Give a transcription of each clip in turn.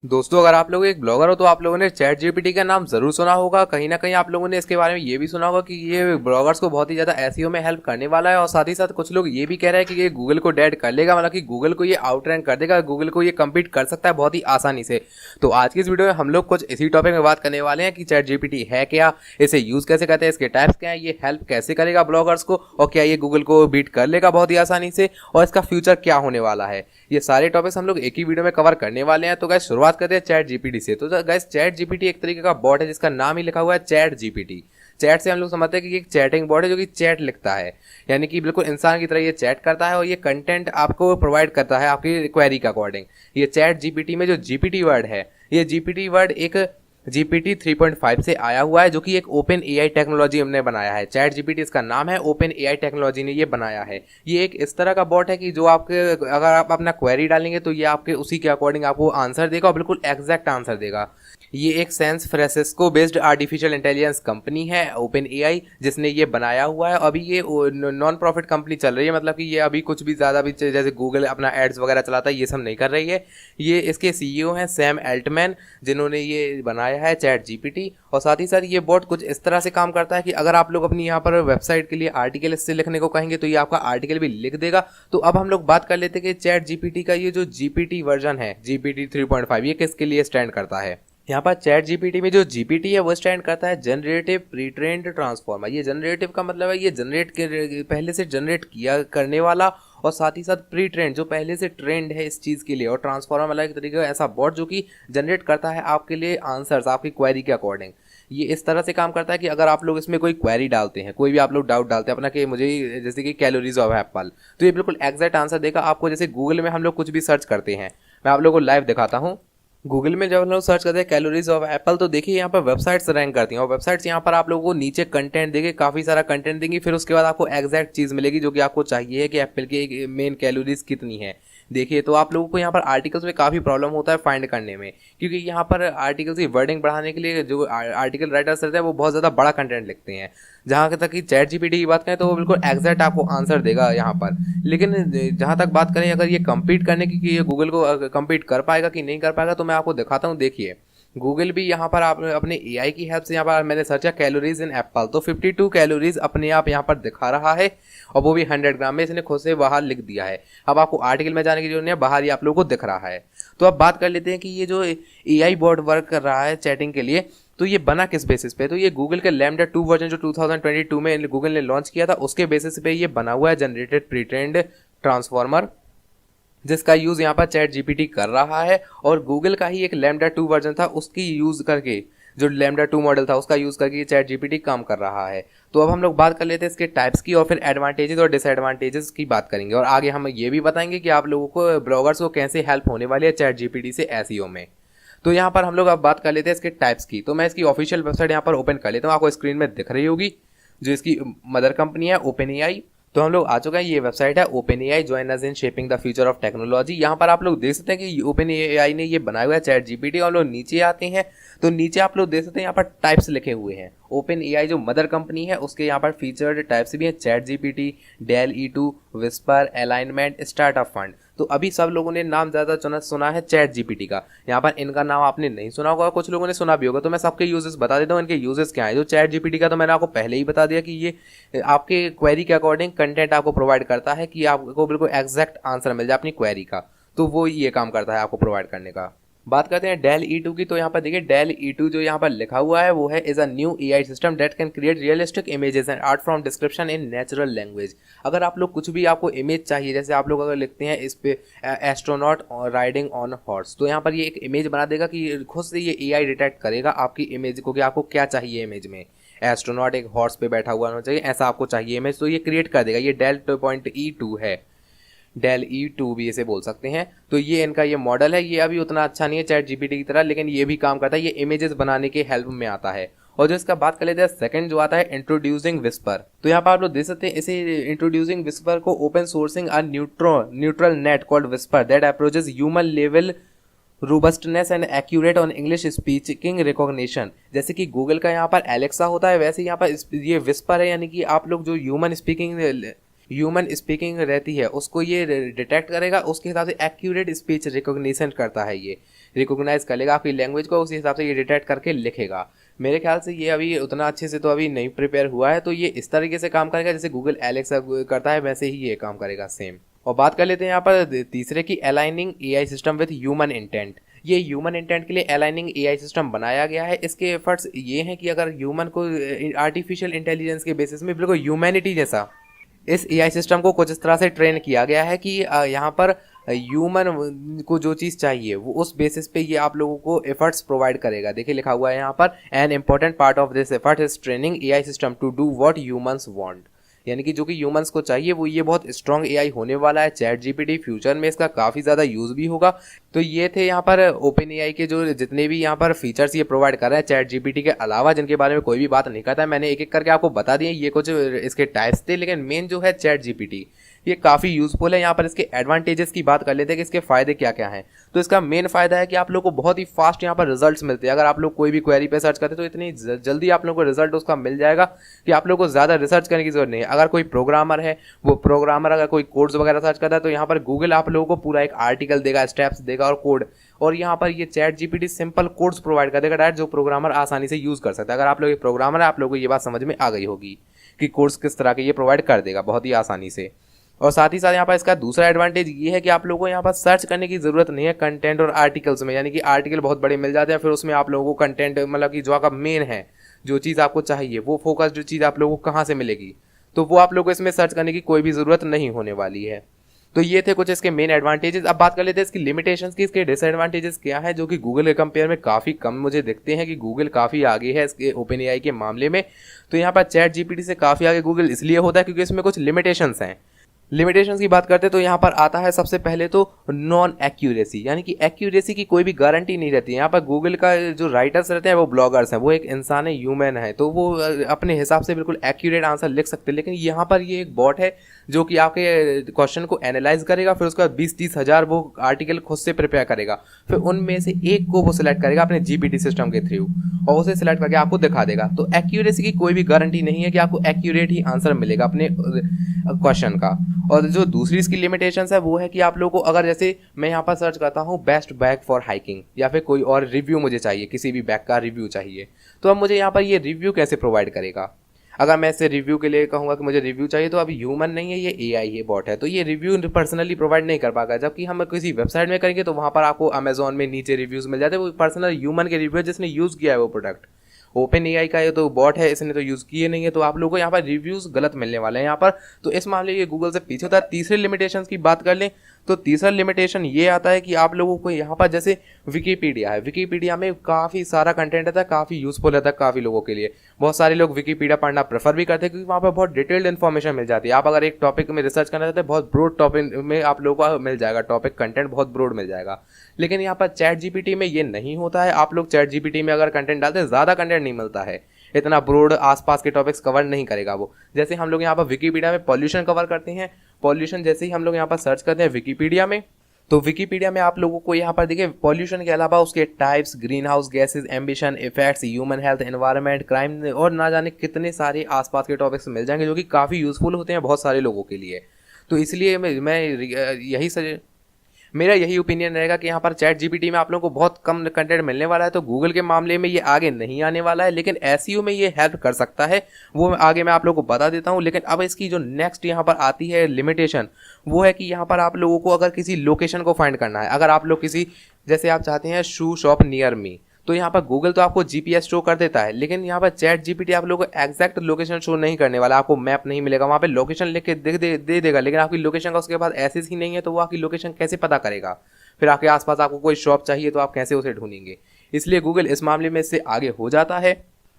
दोस्तों, अगर आप लोग एक ब्लॉगर हो तो आप लोगों ने चैट जीपीटी का नाम जरूर सुना होगा। कहीं ना कहीं आप लोगों ने इसके बारे में ये भी सुना होगा कि ये ब्लॉगर्स को बहुत ही ज्यादा एसईओ में हेल्प करने वाला है। और साथ ही साथ कुछ लोग ये भी कह रहे हैं कि ये गूगल को डेड कर लेगा, मतलब कि गूगल को ये आउट रैंक कर देगा, गूगल को ये कम्पीट कर सकता है बहुत ही आसानी से। तो आज की इस वीडियो में हम लोग कुछ इसी टॉपिक में बात करने वाले हैं कि चैट जीपीटी है क्या, इसे यूज कैसे करते हैं, इसके टाइप्स क्या है, ये हेल्प कैसे करेगा ब्लॉगर्स को, और क्या ये गूगल को बीट कर लेगा बहुत ही आसानी से, और इसका फ्यूचर क्या होने वाला है। ये सारे टॉपिक्स हम लोग एक ही वीडियो में कवर करने वाले हैं। तो गाइस शुरुआत करते हैं चैट जीपीटी से। तो गाइस चैट जीपीटी एक तरीके का बॉट है जिसका नाम ही लिखा हुआ है चैट जीपीटी। चैट से हम लोग समझते हैं कि ये एक चैटिंग बॉट है जो कि चैट लिखता है, यानी कि बिल्कुल इंसान की तरह ये चैट करता है और ये कंटेंट आपको प्रोवाइड करता है आपकी क्वेरी के अकॉर्डिंग। ये चैट जीपीटी में जो जीपीटी वर्ड है, ये जीपीटी वर्ड एक जीपीटी 3.5 से आया हुआ है, जो कि एक ओपन एआई टेक्नोलॉजी हमने बनाया है। चैट जीपीटी इसका नाम है, ओपन एआई टेक्नोलॉजी ने ये बनाया है। ये एक इस तरह का बॉट है कि जो आपके अगर आप अपना क्वेरी डालेंगे तो ये आपके उसी के अकॉर्डिंग आपको आंसर देगा और बिल्कुल एग्जैक्ट आंसर देगा। ये एक San Francisco based artificial intelligence company है ओपन एआई, जिसने ये बनाया हुआ है। अभी ये नॉन प्रॉफिट कंपनी चल रही है, मतलब कि ये अभी कुछ भी ज़्यादा भी जैसे गूगल अपना एड्स वगैरह चलाता है ये सब नहीं कर रही है। ये इसके सीईओ हैं सैम एल्टमैन, जिन्होंने ये बनाया है चैट जीपीटी। और साथ ही साथ ये बॉट कुछ इस तरह से काम करता है कि अगर आप लोग अपनी यहाँ पर वेबसाइट के लिए आर्टिकल इससे लिखने को कहेंगे तो ये आपका आर्टिकल भी लिख देगा। तो अब हम लोग बात कर लेते हैं कि चैट जीपीटी का ये जो जीपीटी वर्जन है जीपीटी 3.5 ये किसके लिए स्टैंड करता है। यहाँ पर चैट जीपीटी में जो जीपीटी है वो स्टैंड करता है जनरेटिव प्री ट्रेन्ड ट्रांसफॉर्मर। ये जनरेटिव का मतलब है ये पहले से जनरेट किया करने वाला, और साथ ही साथ प्री ट्रेंड जो पहले से ट्रेंड है इस चीज़ के लिए, और ट्रांसफॉर्मर मतलब एक तरीके का ऐसा बॉट जो कि जनरेट करता है आपके लिए आंसर्स आपकी क्वेरी के अकॉर्डिंग। ये इस तरह से काम करता है कि अगर आप लोग इसमें कोई क्वेरी डालते हैं, कोई भी आप लोग डाउट डालते हैं अपना कि मुझे जैसे कि कैलोरीज ऑफ एप्पल, तो ये बिल्कुल एग्जैक्ट आंसर देगा आपको। जैसे गूगल में हम लोग कुछ भी सर्च करते हैं, मैं आप लोगों को लाइव दिखाता हूँ। गूगल में जब हम लोग सर्च करते हैं कैलोरीज ऑफ एप्पल, तो देखिए यहाँ पर वेबसाइट्स रैंक करती हैं, और वेबसाइट्स यहाँ पर आप लोगों को नीचे कंटेंट देंगे, काफ़ी सारा कंटेंट देंगी, फिर उसके बाद आपको एग्जैक्ट चीज़ मिलेगी जो कि आपको चाहिए है कि एप्पल की मेन कैलोरीज कितनी है। देखिए तो आप लोगों को यहाँ पर आर्टिकल्स में काफ़ी प्रॉब्लम होता है फाइंड करने में, क्योंकि यहाँ पर आर्टिकल्स की वर्डिंग बढ़ाने के लिए जो आर्टिकल राइटर्स रहते हैं वो बहुत ज़्यादा बड़ा कंटेंट लिखते हैं। जहाँ तक कि चैट जीपीटी की बात करें तो वो बिल्कुल एग्जैक्ट आपको आंसर देगा यहाँ पर। लेकिन जहाँ तक बात करें अगर ये कम्पीट करने की कि ये गूगल को कम्पीट कर पाएगा कि नहीं कर पाएगा, तो मैं आपको दिखाता हूँ। देखिए गूगल भी यहाँ पर आप अपने एआई की हेल्प से यहाँ पर मैंने सर्च किया कैलोरीज इन एप्पल, तो 52 कैलोरीज अपने आप यहाँ पर दिखा रहा है, और वो भी 100 ग्राम में इसने खुद से बाहर लिख दिया है। अब आपको आर्टिकल में जाने की जरूरत नहीं है, बाहर ही आप लोगों को दिख रहा है। तो अब बात कर लेते हैं कि ये जो एआई बॉट वर्क कर रहा है चैटिंग के लिए, तो ये बना किस बेसिस पे। तो ये गूगल के लैम्डा 2 वर्जन जो 2022 में गूगल ने लॉन्च किया था उसके बेसिस पे ये बना हुआ है जनरेटेड प्री ट्रेन्ड ट्रांसफॉर्मर, जिसका यूज़ यहाँ पर चैट जीपीटी कर रहा है। और गूगल का ही एक लैम्डा 2 वर्जन था, उसकी यूज़ करके जो लैम्डा 2 मॉडल था उसका यूज़ करके चैट जीपीटी काम कर रहा है। तो अब हम लोग बात कर लेते हैं इसके टाइप्स की, और फिर एडवांटेजेस और डिसएडवांटेजेस की बात करेंगे, और आगे हम ये भी बताएंगे कि आप लोगों को ब्लॉगर्स को कैसे हेल्प होने वाली है चैट जीपीटी से एसईओ में। तो यहाँ पर हम लोग अब बात कर लेते हैं इसके टाइप्स की। तो मैं इसकी ऑफिशियल वेबसाइट यहाँ पर ओपन कर लेता हूँ, आपको स्क्रीन में दिख रही होगी, जो इसकी मदर कंपनी है ओपन एआई। तो हम लोग आ चुके हैं, ये वेबसाइट है open AI join us in shaping the future of technology. यहाँ पर आप लोग देख सकते हैं कि ओपन एआई ने ये बनाया हुआ है चैट जीपीटी। और लोग नीचे आते हैं तो नीचे आप लोग देख सकते हैं यहाँ पर टाइप्स लिखे हुए हैं। ओपन एआई जो मदर कंपनी है उसके यहाँ पर फीचर्ड टाइप्स भी हैं, ChatGPT, DALL E2, Whisper, alignment, startup fund. तो अभी सब लोगों ने नाम ज़्यादा सुना है चैट जीपीटी का, यहाँ पर इनका नाम आपने नहीं सुना होगा, कुछ लोगों ने सुना भी होगा। तो मैं सबके यूजेस बता देता हूँ, इनके यूजेस क्या है। जो चैट जीपीटी का तो मैंने आपको पहले ही बता दिया कि ये आपके क्वेरी के अकॉर्डिंग कंटेंट आपको प्रोवाइड करता है कि आपको बिल्कुल एग्जैक्ट आंसर मिल जाए अपनी क्वेरी का, तो वो ये काम करता है आपको प्रोवाइड करने का। बात करते हैं डेल E2 की। तो यहाँ पर देखिए डेल E2 जो यहाँ पर लिखा हुआ है वो है is a new AI system that can create realistic images and art from description in natural language. अगर आप लोग कुछ भी आपको इमेज चाहिए, जैसे आप लोग अगर लिखते हैं इस पे एस्ट्रोनॉट राइडिंग ऑन हॉर्स, तो यहाँ पर ये एक इमेज बना देगा कि खुद से ये एआई डिटेक्ट करेगा आपकी इमेज को कि आपको क्या चाहिए इमेज में। एस्ट्रोनॉट एक हॉर्स पे बैठा हुआ होना चाहिए, ऐसा आपको चाहिए इमेज, तो ये क्रिएट कर देगा। ये डेल E2 है, डेल E2 भी इसे बोल सकते हैं। तो ये इनका ये मॉडल है, ये अभी उतना अच्छा नहीं है चैट जीपीटी की तरह, लेकिन ये भी काम करता है, ये इमेजेस बनाने के हेल्प में आता है। और जो इसका बात कर लेते हैं सेकंड जो आता है इंट्रोड्यूसिंग विस्पर। तो यहाँ पर आप लोग देख सकते हैं इसे इंट्रोड्यूसिंग विस्पर को open sourcing a neutral net called whisper that approaches human level robustness and accurate on English speaking recognition. जैसे कि गूगल का यहाँ पर एलेक्सा होता है, वैसे यहाँ पर ये विस्पर है, यानी कि आप लोग जो ह्यूमन स्पीकिंग ह्यूमन स्पीकिंग रहती है उसको ये डिटेक्ट करेगा, उसके हिसाब से एक्यूरेट स्पीच रिकॉग्निशन करता है, ये रिकॉग्नाइज कर लेगा आपकी लैंग्वेज को, उसी हिसाब से ये डिटेक्ट करके लिखेगा। मेरे ख्याल से ये अभी उतना अच्छे से तो अभी नहीं प्रिपेयर हुआ है, तो ये इस तरीके से काम करेगा जैसे गूगल एलेक्सा करता है, वैसे ही ये काम करेगा सेम। और बात कर लेते हैं यहाँ पर तीसरे की, aligning AI system with human intent. ये ह्यूमन इंटेंट के लिए अलाइनिंग एआई सिस्टम बनाया गया है। इसके एफर्ट्स ये हैं कि अगर ह्यूमन को आर्टिफिशियल इंटेलिजेंस के बेसिस में बिल्कुल ह्यूमैनिटी जैसा इस एआई सिस्टम को कुछ इस तरह से ट्रेन किया गया है कि यहाँ पर ह्यूमन को जो चीज़ चाहिए वो उस बेसिस पे ये आप लोगों को एफर्ट्स प्रोवाइड करेगा। देखिए लिखा हुआ है यहाँ पर, an important part of this effort is training AI system to do what humans want. यानी कि जो कि ह्यूमंस को चाहिए वो ये बहुत स्ट्रॉन्ग एआई होने वाला है। चैट जीपीटी फ्यूचर में इसका काफ़ी ज़्यादा यूज़ भी होगा। तो ये थे यहाँ पर ओपन एआई के जो जितने भी यहाँ पर फीचर्स ये प्रोवाइड कर रहे हैं चैट जीपीटी के अलावा, जिनके बारे में कोई भी बात नहीं करता है। मैंने एक एक करके आपको बता दिए, ये कुछ इसके टाइप्स थे, लेकिन मेन जो है चैट जीपीटी ये काफ़ी यूज़फुल है। यहाँ पर इसके एडवांटेजेस की बात कर लेते हैं कि इसके फ़ायदे क्या क्या हैं। तो इसका मेन फ़ायदा है कि आप लोग को बहुत ही फास्ट यहाँ पर रिजल्ट्स मिलते हैं। अगर आप लोग कोई भी क्वेरी पे सर्च करते हैं तो इतनी जल्दी आप लोग को रिजल्ट उसका मिल जाएगा कि आप लोग को ज़्यादा रिसर्च करने की जरूरत नहीं है। अगर कोई प्रोग्रामर है, वो प्रोग्रामर अगर कोई कोड्स वगैरह सर्च करता है तो यहाँ पर गूगल आप लोगों को पूरा एक आर्टिकल देगा, स्टेप्स देगा और कोड, और यहाँ पर ये chat GPT simple codes provide कर देगा डायरेक्ट, जो प्रोग्रामर आसानी से यूज़ कर सकता है। अगर आप लोग एक प्रोग्रामर है, आप लोगों को ये बात समझ में आ गई होगी कि कोड्स किस तरह के ये प्रोवाइड कर देगा बहुत ही आसानी से। और साथ ही साथ यहाँ पर इसका दूसरा एडवांटेज ये है कि आप लोगों को यहाँ पर सर्च करने की ज़रूरत नहीं है कंटेंट और आर्टिकल्स में। यानी कि आर्टिकल बहुत बड़े मिल जाते हैं, फिर उसमें आप लोगों को कंटेंट मतलब कि जो आपका मेन है, जो चीज़ आपको चाहिए, वो फोकस जो चीज़ आप लोगों को कहाँ से मिलेगी, तो वो आप लोगों को इसमें सर्च करने की कोई भी ज़रूरत नहीं होने वाली है। तो ये थे कुछ इसके मेन एडवांटेजेस। अब बात कर लेते हैं इसकी लिमिटेशंस की, इसके डिसएडवांटेजेस क्या है जो कि गूगल के कंपेयर में काफ़ी कम मुझे दिखते हैं कि गूगल काफ़ी आगे है इसके ओपन एआई के मामले में। तो यहाँ पर चैट जीपीटी से काफ़ी आगे गूगल इसलिए होता है क्योंकि इसमें कुछ लिमिटेशंस हैं। लिमिटेशंस की बात करते हैं तो यहाँ पर आता है सबसे पहले तो नॉन एक्यूरेसी, यानी कि एक्यूरेसी की कोई भी गारंटी नहीं रहती है। यहाँ पर गूगल का जो राइटर्स रहते हैं वो ब्लॉगर्स हैं, वो एक इंसान है, ह्यूमन है, तो वो अपने हिसाब से बिल्कुल एक्यूरेट आंसर लिख सकते हैं। लेकिन यहाँ पर ये एक बॉट है जो कि आपके क्वेश्चन को एनालाइज करेगा, फिर उसका 20-30 हज़ार वो आर्टिकल खुद से प्रिपेयर करेगा, फिर उनमें से एक को वो सिलेक्ट करेगा अपने जीपीटी सिस्टम के थ्रू और उसे सिलेक्ट करके आपको दिखा देगा। तो एक्यूरेसी की कोई भी गारंटी नहीं है कि आपको एक्यूरेट ही आंसर मिलेगा अपने क्वेश्चन का। और जो दूसरी इसकी लिमिटेशंस है वो है कि आप लोगों को अगर जैसे मैं यहाँ पर सर्च करता हूँ बेस्ट बैग फॉर हाइकिंग या फिर कोई और रिव्यू मुझे चाहिए, किसी भी बैग का रिव्यू चाहिए, तो अब मुझे यहाँ पर ये रिव्यू कैसे प्रोवाइड करेगा। अगर मैं इससे रिव्यू के लिए कहूँगा कि मुझे रिव्यू चाहिए तो अभी ह्यूमन नहीं है, ये एआई है, बॉट है, तो ये रिव्यू पर्सनली प्रोवाइड नहीं कर पाएगा। जबकि हम किसी वेबसाइट में करेंगे तो वहाँ पर आपको अमेजोन में नीचे रिव्यूज़ मिल जाते हैं, वो पर्सनल ह्यूमन के रिव्यू है जिसने यूज़ किया है वो प्रोडक्ट। ओपन एआई का ये तो बॉट है, इसने तो यूज़ किए नहीं है, तो आप लोगों को यहाँ पर रिव्यूज़ गलत मिलने वाले हैं यहाँ पर। तो इस मामले ये गूगल से पीछे होता है। तीसरे लिमिटेशंस की बात कर लें तो तीसरा लिमिटेशन ये आता है कि आप लोगों को यहाँ पर जैसे विकीपीडिया है, विकीपीडिया में काफ़ी सारा कंटेंट रहता है, काफ़ी यूज़फुल रहता है काफ़ी लोगों के लिए। बहुत सारे लोग विकीपीडिया पढ़ना प्रेफर भी करते हैं क्योंकि वहाँ पर बहुत डिटेल्ड इन्फॉर्मेशन मिल जाती है। आप अगर एक टॉपिक में रिसर्च करना चाहते हैं, बहुत ब्रॉड टॉपिक में आप लोगों को मिल जाएगा, टॉपिक कंटेंट बहुत ब्रॉड मिल जाएगा। लेकिन यहाँ पर चैट जीपीटी में ये नहीं होता है। आप लोग चैट जीपीटी में अगर कंटेंट डालते हैं, ज़्यादा कंटेंट नहीं मिलता है, इतना ब्रॉड आसपास के टॉपिक्स कवर नहीं करेगा वो। जैसे हम लोग यहाँ पर विकीपीडिया में पॉल्यूशन कवर करते हैं, पॉल्यूशन जैसे ही हम लोग यहाँ पर सर्च करते हैं विकीपीडिया में, तो विकीपीडिया में आप लोगों को यहाँ पर देखिए पॉल्यूशन के अलावा उसके types, green house gases, ambition, effects, human health, environment, crime और ना जाने कितने सारे आसपास के टॉपिक्स मिल जाएंगे जो कि काफ़ी यूज़फुल होते हैं बहुत सारे लोगों के लिए। तो इसलिए मेरा यही ओपिनियन रहेगा कि यहाँ पर चैट जीपीटी में आप लोगों को बहुत कम कंटेंट मिलने वाला है। तो गूगल के मामले में ये आगे नहीं आने वाला है, लेकिन एसईओ में ये हेल्प कर सकता है, वो आगे मैं आप लोगों को बता देता हूँ। लेकिन अब इसकी जो नेक्स्ट यहाँ पर आती है लिमिटेशन, वो है कि यहाँ पर आप लोगों को अगर किसी लोकेशन को फाइंड करना है, अगर आप लोग किसी जैसे आप चाहते हैं शू शॉप नियर मी, तो यहाँ पर गूगल तो आपको जीपीएस शो कर देता है, लेकिन यहाँ पर चैट जीपीटी आप लोगों को एग्जैक्ट लोकेशन शो नहीं करने वाला, आपको मैप नहीं मिलेगा, वहाँ पे लोकेशन लिख के दे देगा, लेकिन आपकी लोकेशन का उसके बाद एक्सेस ही नहीं है, तो वो आपकी लोकेशन कैसे पता करेगा। फिर आपके आसपास आपको कोई शॉप चाहिए तो आप कैसे उसे ढूंढेंगे। इसलिए गूगल इस मामले में इससे आगे हो जाता है।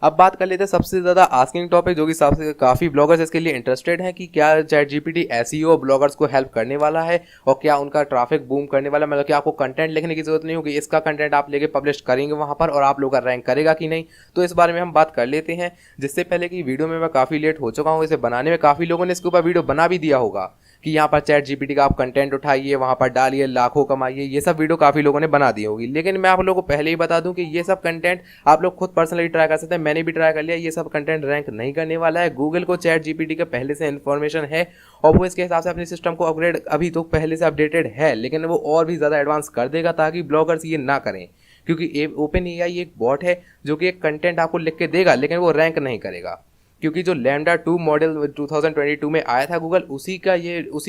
अब बात कर लेते हैं सबसे ज़्यादा आस्किंग टॉपिक, जो कि सबसे काफ़ी ब्लॉगर्स इसके लिए इंटरेस्टेड हैं कि क्या चैट जीपीटी एसईओ ब्लॉगर्स को हेल्प करने वाला है और क्या उनका ट्रैफिक बूम करने वाला है। मतलब कि आपको कंटेंट लिखने की जरूरत नहीं होगी, इसका कंटेंट आप लेके पब्लिश करेंगे वहाँ पर और आप लोग का रैंक करेगा कि नहीं। तो इस बारे में हम बात कर लेते हैं। जिससे पहले कि वीडियो में मैं काफ़ी लेट हो चुका हूँ इसे बनाने में, काफ़ी लोगों ने इसके ऊपर वीडियो बना भी दिया होगा, कि यहाँ पर चैट जीपीटी का आप कंटेंट उठाइए, वहाँ पर डालिए, लाखों कमाइए, ये सब वीडियो काफ़ी लोगों ने बना दी होगी। लेकिन मैं आप लोगों को पहले ही बता दूं कि ये सब कंटेंट आप लोग खुद पर्सनली ट्राई कर सकते हैं, मैंने भी ट्राई कर लिया। ये सब कंटेंट रैंक नहीं करने वाला है। गूगल को चैट जीपीटी का पहले से इन्फॉर्मेशन है और वो इसके हिसाब से अपने सिस्टम को अपग्रेड अभी तो पहले से अपडेटेड है, लेकिन वो और भी ज़्यादा एडवांस कर देगा ताकि ब्लॉगर्स ये ना करें। क्योंकि ओपन एआई एक बॉट है जो कि एक कंटेंट आपको लिख के देगा, लेकिन वो रैंक नहीं करेगा। क्योंकि जो लैम्डा 2 मॉडल 2022 में आया था गूगल, उसी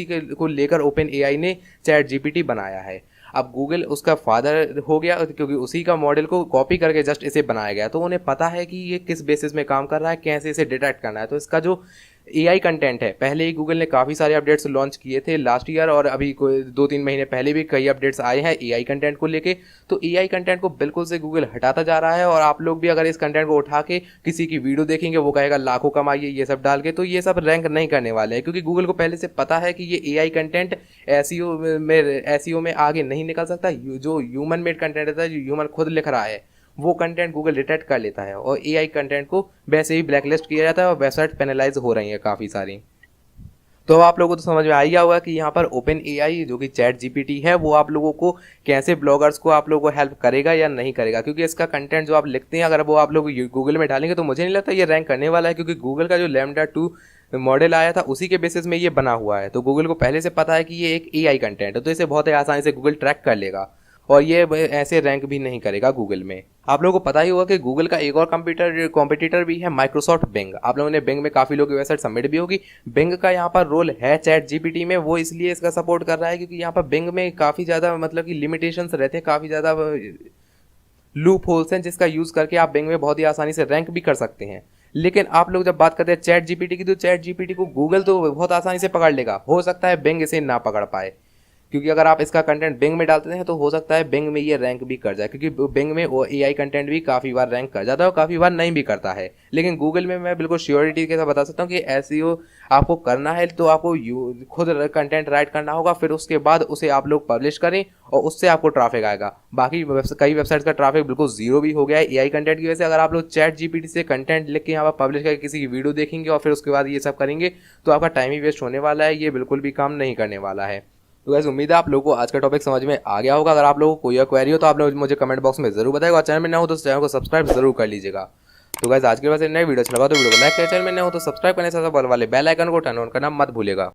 के को लेकर ओपन एआई ने चैट जीपीटी बनाया है। अब गूगल उसका फादर हो गया क्योंकि उसी का मॉडल को कॉपी करके जस्ट इसे बनाया गया, तो उन्हें पता है कि ये किस बेसिस में काम कर रहा है, कैसे इसे डिटेक्ट करना है। तो इसका जो एआई कंटेंट है, पहले ही गूगल ने काफ़ी सारे अपडेट्स लॉन्च किए थे लास्ट ईयर, और अभी कोई 2-3 महीने पहले भी कई अपडेट्स आए हैं एआई कंटेंट को लेके। तो एआई कंटेंट को बिल्कुल से गूगल हटाता जा रहा है, और आप लोग भी अगर इस कंटेंट को उठा के किसी की वीडियो देखेंगे, वो कहेगा लाखों कमाइए ये सब डाल के, तो ये सब रैंक नहीं करने वाले हैं। क्योंकि गूगल को पहले से पता है कि ये एआई कंटेंट एसईओ में आगे नहीं निकल सकता। जो ह्यूमन मेड कंटेंट रहता है, जो ह्यूमन खुद लिख रहा है, वो कंटेंट गूगल डिटेक्ट कर लेता है, और एआई कंटेंट को वैसे ही ब्लैकलिस्ट किया जाता है, और वेबसाइट पेनलाइज हो रही है काफ़ी सारी। तो आप लोगों को तो समझ में आ गया होगा कि यहाँ पर ओपन एआई जो कि चैट जीपीटी है, वो आप लोगों को कैसे ब्लॉगर्स को आप लोगों को हेल्प करेगा या नहीं करेगा। क्योंकि इसका कंटेंट जो आप लिखते हैं, अगर वो आप लोग गूगल में डालेंगे, तो मुझे नहीं लगता ये रैंक करने वाला है। क्योंकि गूगल का जो लैम्डा 2 मॉडल आया था, उसी के बेसिस में ये बना हुआ है। तो गूगल को पहले से पता है कि ये एक एआई कंटेंट है, तो इसे बहुत ही आसानी से गूगल ट्रैक कर लेगा, और ये ऐसे रैंक भी नहीं करेगा गूगल में। आप लोगों को पता ही होगा कि गूगल का एक और कॉम्पिटिटर भी है, माइक्रोसॉफ्ट बिंग। आप लोगों ने बिंग में काफ़ी लोगों की वेबसाइट सबमिट भी होगी। बिंग का यहाँ पर रोल है चैट जीपीटी में, वो इसलिए इसका सपोर्ट कर रहा है क्योंकि यहाँ पर बिंग में काफ़ी ज़्यादा मतलब कि लिमिटेशंस रहते हैं, काफ़ी ज़्यादा लूप होल्स हैं, जिसका यूज़ करके आप बिंग में बहुत ही आसानी से रैंक भी कर सकते हैं। लेकिन आप लोग जब बात करते हैं चैट जीपीटी की, तो चैट जीपीटी को गूगल तो बहुत आसानी से पकड़ लेगा, हो सकता है बिंग इसे ना पकड़ पाए। क्योंकि अगर आप इसका कंटेंट बिंग में डालते हैं, तो हो सकता है बिंग में ये रैंक भी कर जाए, क्योंकि बिंग में वो एआई कंटेंट भी काफ़ी बार रैंक कर जाता है और काफ़ी बार नहीं भी करता है। लेकिन गूगल में मैं बिल्कुल श्योरिटी के साथ बता सकता हूँ कि एसईओ आपको करना है तो आपको खुद कंटेंट राइट करना होगा, फिर उसके बाद उसे आप लोग पब्लिश करें और उससे आपको ट्रैफिक आएगा। बाकी कई वेबसाइट्स का ट्रैफिक बिल्कुल जीरो भी हो गया है एआई कंटेंट की वजह से। अगर आप लोग चैट जीपीटी से कंटेंट लिख के यहाँ पर पब्लिश करके किसी की वीडियो देखेंगे और फिर उसके बाद ये सब करेंगे, तो आपका टाइम ही वेस्ट होने वाला है, ये बिल्कुल भी काम नहीं करने वाला है। तो गाइस उम्मीद है आप लोगों को आज का टॉपिक समझ में आ गया होगा। अगर आप लोगों को कोई क्वेरी हो तो आप लोग मुझे कमेंट बॉक्स में जरूर बताएगा, और चैनल में न हो तो चैनल को सब्सक्राइब जरूर कर लीजिएगा। तो गाइस आज के बाद नए वीडियो अच्छा लगा तो वीडियो को लाइक करें, चैनल में न हो तो सब्सक्राइब करने से बल वाले बेल आइकन को टर्न ऑन करना मत भूलिएगा।